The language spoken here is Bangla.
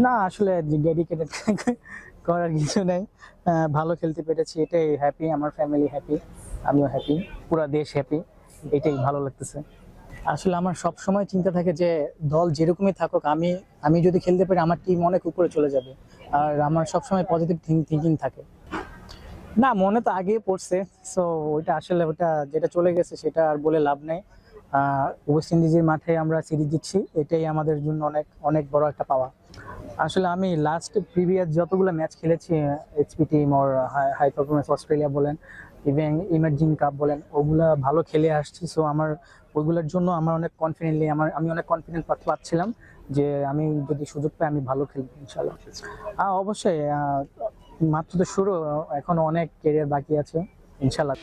না আসলে ডেডিকেটেড করার কিছু নেই। ভালো খেলতে পেরেছি, এটাই হ্যাপি, আমার ফ্যামিলি হ্যাপি, আমিও হ্যাপি, পুরো দেশ হ্যাপি, এটাই ভালো লাগতেছে। আসলে আমার সব সময় চিন্তা থাকে যে দল যেরকমই থাকুক, আমি আমি যদি খেলতে পারি আমার টিম অনেক উপরে চলে যাবে। আর আমার সব সময় পজিটিভ থিঙ্কিং থাকে। না, মনে তো আগেই পড়ছে। সো ওইটা আসলে ওটা যেটা চলে গেছে সেটা আর বলে লাভ নেই। ওয়েস্ট ইন্ডিজের মাঠে আমরা সিরিজ জিতছি, এটাই আমাদের জন্য অনেক অনেক বড় একটা পাওয়া। আসলে আমি লাস্ট প্রিভিয়াস যতগুলো ম্যাচ খেলেছি, এইচপি টিম ওর হাই পারফরমেন্স অস্ট্রেলিয়া বলেন, ইভেন ইমার্জিং কাপ বলেন, ওগুলা ভালো খেলে আসছি। সো আমার ওইগুলোর জন্য আমার অনেক কনফিডেন্টলি আমি অনেক কনফিডেন্ট পাচ্ছিলাম যে আমি যদি সুযোগ পাই আমি ভালো খেলবো ইনশাল্লাহ। অবশ্যই, মাত্র তো শুরু, এখন অনেক ক্যারিয়ার বাকি আছে ইনশাল্লাহ।